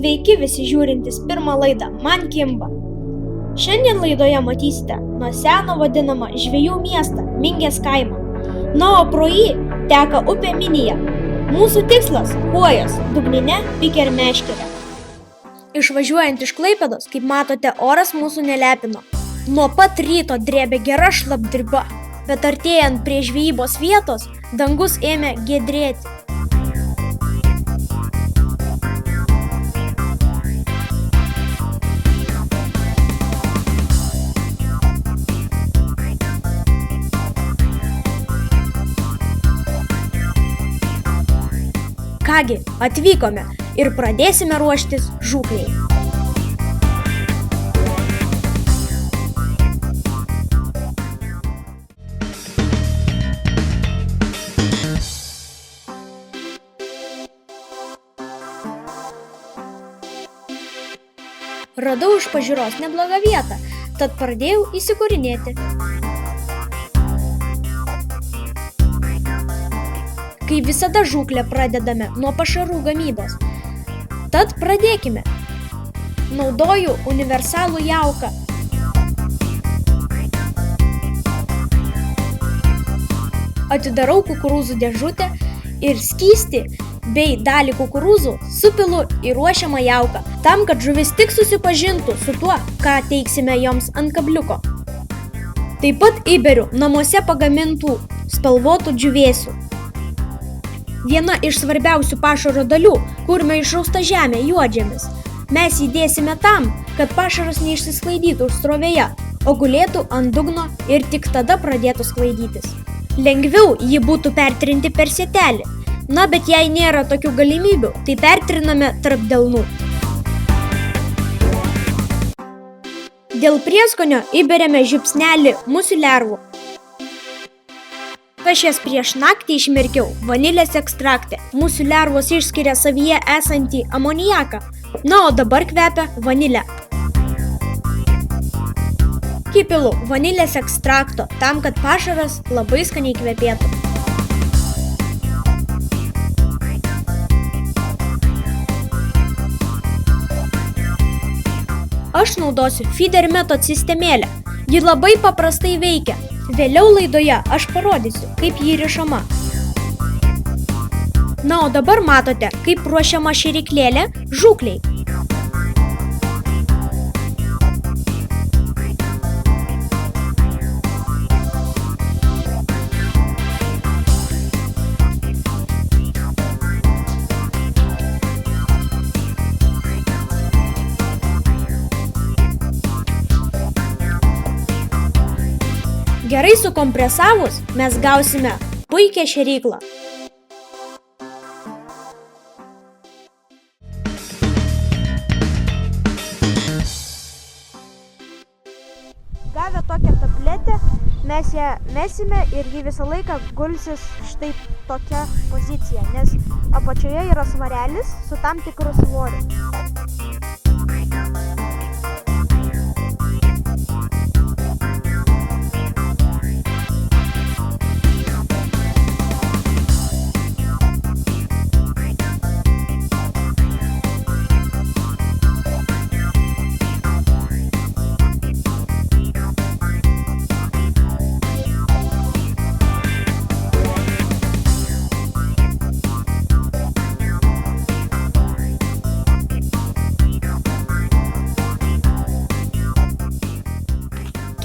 Sveiki visi žiūrintys pirmą laidą Man Kimba. Šiandien laidoje matysite nuo seno vadinamą žvejų miestą Mingės kaimą. Na, o pro jį teka upė Minija. Mūsų tikslas – Kuojos, Dugnine, Pikė ir Meškerė. Išvažiuojant iš Klaipėdos, kaip matote, oras mūsų nelepino. Nuo pat ryto drėbė gera šlapdriba, bet artėjant prie žvejybos vietos, dangus ėmė giedrėti. Kągi, atvykome ir pradėsime ruoštis žūklei. Radau iš pažiūros neblogą vietą, tad pradėjau įsikūrinėti. Kaip visada žūklę pradedame nuo pašarų gamybos. Tad pradėkime. Naudoju universalų jauką. Atidarau kukurūzų dėžutę ir skystį bei dalį kukurūzų supilu į ruošiamą jauką, tam, kad žuvis tik susipažintų su tuo, ką teiksime joms ant kabliuko. Taip pat įberiu namuose pagamintų spalvotų džiūvėsių. Viena iš svarbiausių pašaro dalių – kurmio išrausta žemė juodžemis. Mes jį dėsime tam, kad pašaras neišsisklaidytų srovėje, o gulėtų ant dugno ir tik tada pradėtų sklaidytis. Lengviau jį būtų pertrinti per sietelį. Na, bet jei nėra tokių galimybių, tai pertriname tarp delnų. Dėl prieskonio įberiame žiupsnelį musių lervų. Aš jas prieš naktį išmirkiau vanilės ekstrakte. Musių lervos išskiria savyje esantį amoniaką, na, o dabar kvepia vanilę. Įpilu vanilės ekstrakto tam, kad pašaras labai skaniai kvepėtų. Aš naudosiu feeder method sistemėlę. Ji labai paprastai veikia. Vėliau laidoje aš parodysiu, kaip ji rišama. Na, o dabar matote, kaip ruošiama šėryklėlė žūklei. Gerai sukompresavus, mes gausime puikią šėryklą. Gavę tokią tabletę, mes ją mesime ir ji visą laiką gulsis štai tokia pozicija, nes apačioje yra svarelis su tam tikru svoriu.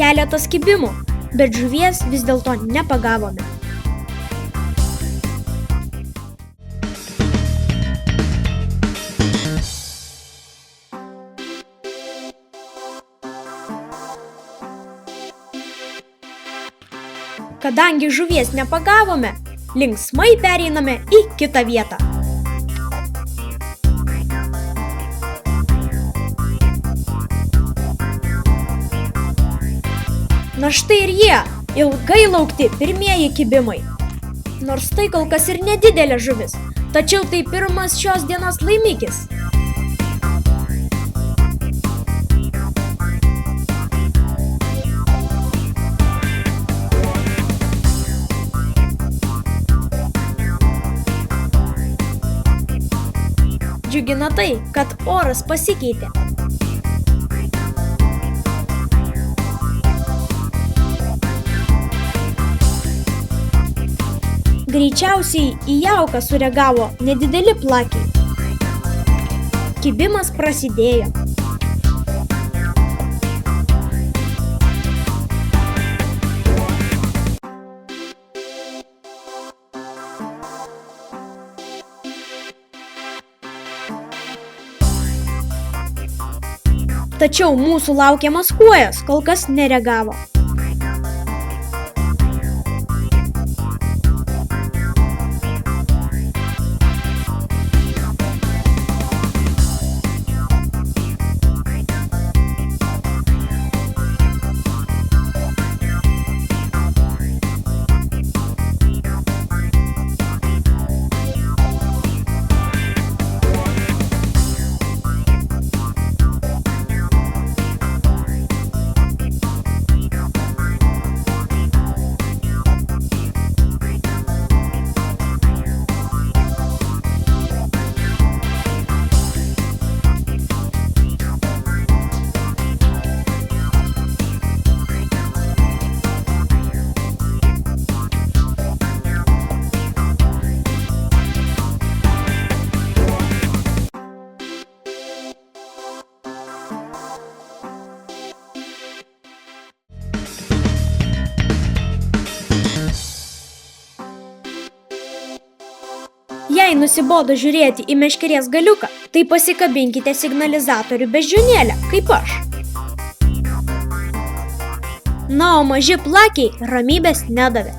Keletas kibimų, bet žuvies vis dėlto nepagavome. Kadangi žuvies nepagavome, linksmai pereiname į kitą vietą. Na štai ir jie, ilgai laukti pirmieji kibimai. Nors tai kol kas ir nedidelė žuvis, tačiau tai pirmas šios dienos laimikis. džiugina tai, kad oras pasikeitė. Greičiausiai į jauką sureagavo nedideli plakiai. Kibimas prasidėjo. Tačiau mūsų laukiamas kuojas kol kas nereagavo. Jei nusibodo žiūrėti į meškerės galiuką, tai pasikabinkite signalizatorių beždžionėlę, kaip aš. Na, o maži plakiai ramybės nedavė.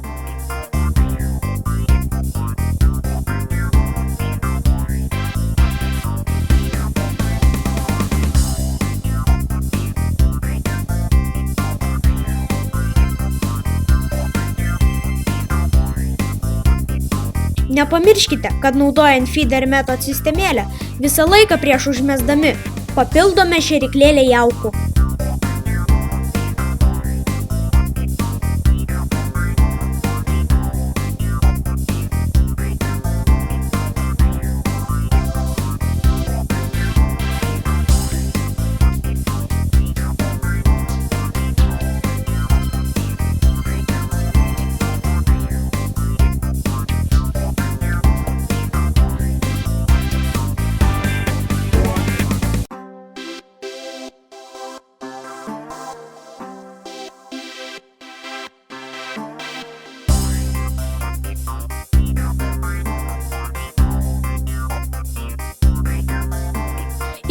Nepamirškite, kad naudojant feeder method sistemėlę visą laiką prieš užmesdami papildome šėryklėlę jaukų.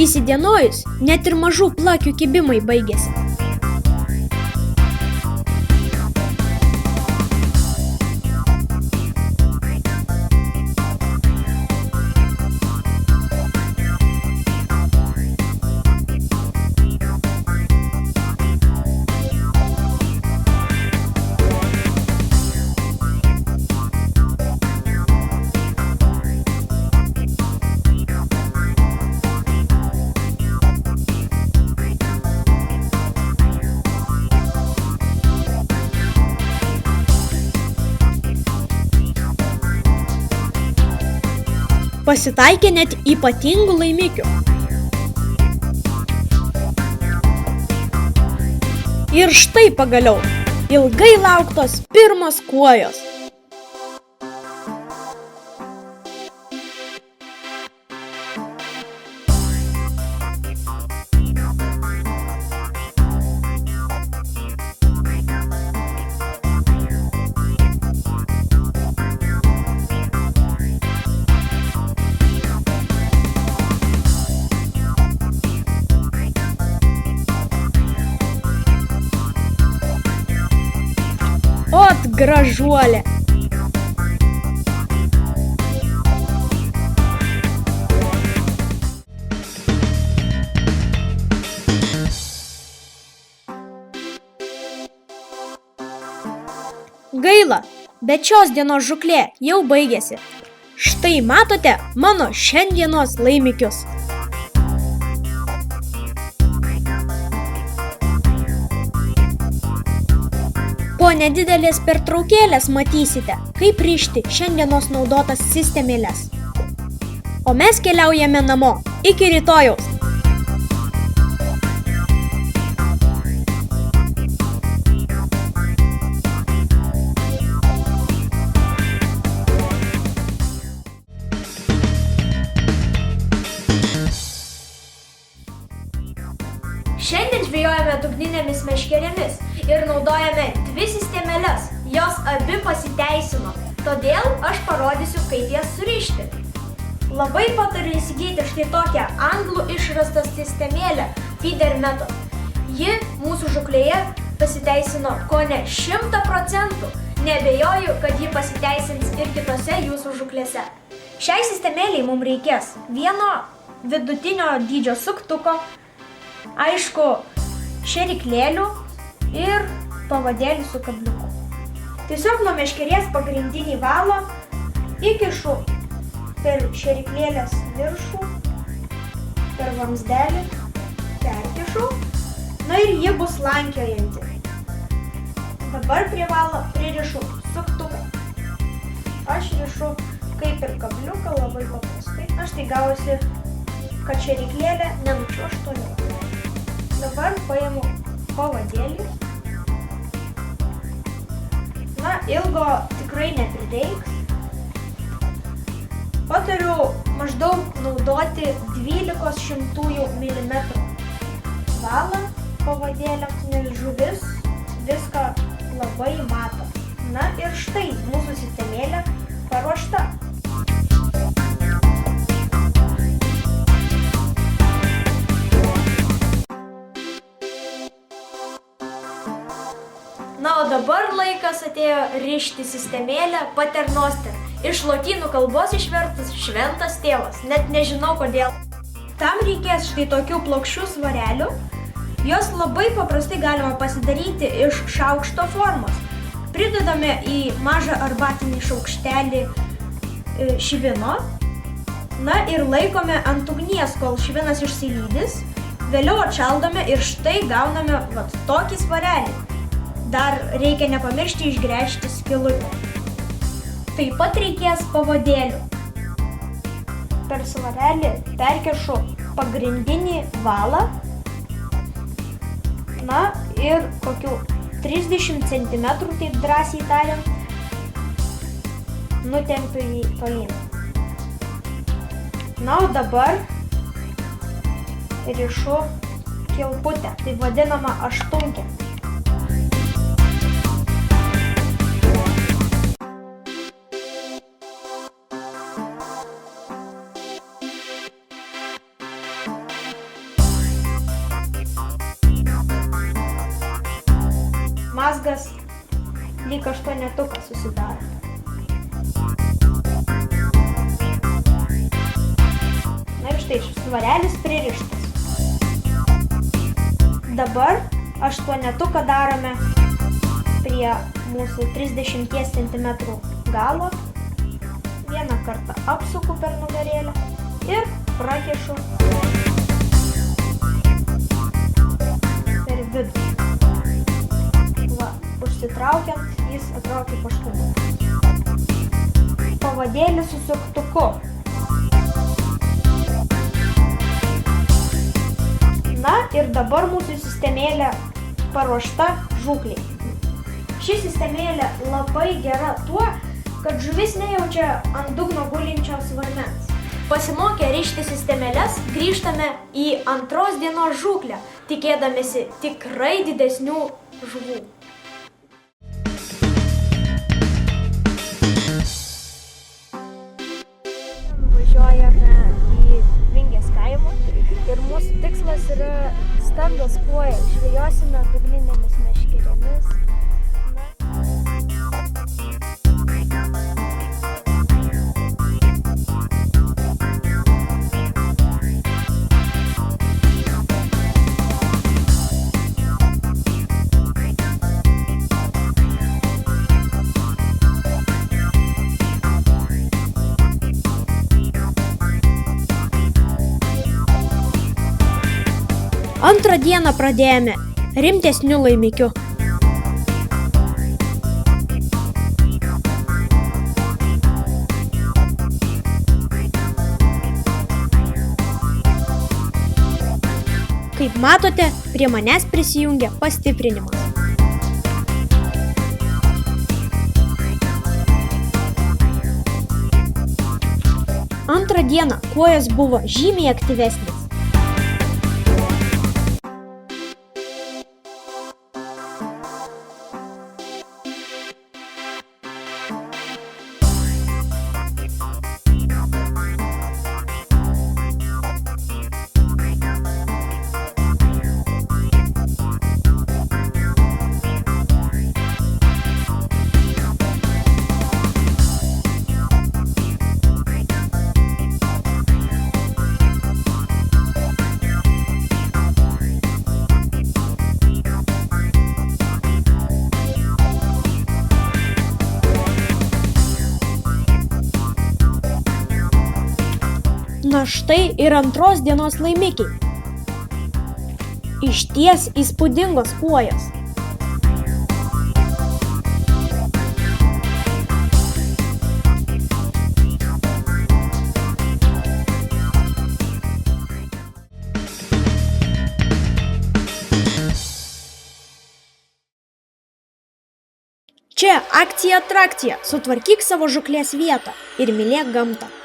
Įsidienojus, net ir mažų plakių kibimai baigėsi. Pasitaikė net ypatingų laimikių. Ir štai pagaliau, ilgai lauktos pirmos kuojos. Ot, gražuolė! Gaila, bet šios dienos žūklė jau baigėsi. Štai matote mano šiandienos laimikius. Po nedidelės pertraukėlės matysite, kaip rišti šiandienos naudotas sistemėles. O mes keliaujame namo. Iki rytojaus. Šiandien žvejojame dugninėmis meškerėmis ir naudojame 2 sistemeles. Jos abi pasiteisino, todėl aš parodysiu, kaip jas surišti. Labai patariu įsigyti štai tokią anglų išrastą sistemėlę Feeder Method. Ji mūsų žūklėje pasiteisino kone 100%. Neabejoju, kad ji pasiteisins ir kitose jūsų žūklėse. Šiai sistemėliai mums reikės vieno vidutinio dydžio suktuko, aišku, šėryklėlių ir pavadėlių su kabliuku. Tiesiog nuo meškerės pagrindinį valą įkišu per šėryklėlės viršų, per vamsdelį, perkišu, na ir ji bus slankiojanti. Dabar prie valo pririšu suktuką. Aš rišu kaip ir kabliuką labai paprastai. Aš tai gausi, kad šėryklėlė nenučiuoš toliau. Dabar paimu pavadėlį. Na, ilgo tikrai neprireiks. Patariu maždaug naudoti 0,12 mm valą pavadėliams, nes žuvis viską labai mato. Na ir štai mūsų sistemėlė paruošta. Na, o dabar laikas atėjo rišti sistemėlę Paternoster. Iš lotynų kalbos išvertus šventas tėvas, net nežinau kodėl. Tam reikės štai tokių plokščių svarelių. Jos labai paprastai galima pasidaryti iš šaukšto formos. Pridedame į mažą arbatinį šaukštelį švino. Na ir laikome ant ugnies, kol švinas išsilydys. Vėliau atšaldome ir štai gauname vat tokį svarelį. Dar reikia nepamiršti išgręžti skylutę. Taip pat reikės pavadėlių. Per svarelį perkišu pagrindinį valą. Na ir kokių 30 cm, taip drąsiai tariant, nutempiu jį tolyn. Na, o dabar rišu kilputę, tai vadinama aštunkę. Mazgas lyg 8-tukas susidaro. Na ir štai svarelis pririštas. Dabar 8-tuką darome prie mūsų 30 cm galo. Vieną kartą apsuku per nugarėlę ir prakišu per vidų. Užsitraukiant, jis atrodo kaip aštuoniukas. Pavadėlį su suktuku. Na ir dabar mūsų sistemėlė paruošta žūklei. Ši sistemėlė labai gera tuo, kad žuvis nejaučia ant dugno gulinčios varmens. Pasimokę rišti sistemėles, grįžtame į antros dienos žūklę, tikėdamiesi tikrai didesnių žuvų. Važiuojame į Vingės kaimą ir mūsų tikslas yra stambios kuojos. Žvejosime dugninėmis meškerėmis. Antrą dieną pradėjome rimtesniu laimikiu. Kaip matote, prie manęs prisijungia pastiprinimas. Antrą dieną kojos buvo žymiai aktyvesnės. Na štai ir antros dienos laimikiai. Išties įspūdingos kuojos. Čia akcija atrakcija, sutvarkyk savo žūklės vietą ir mylėk gamtą.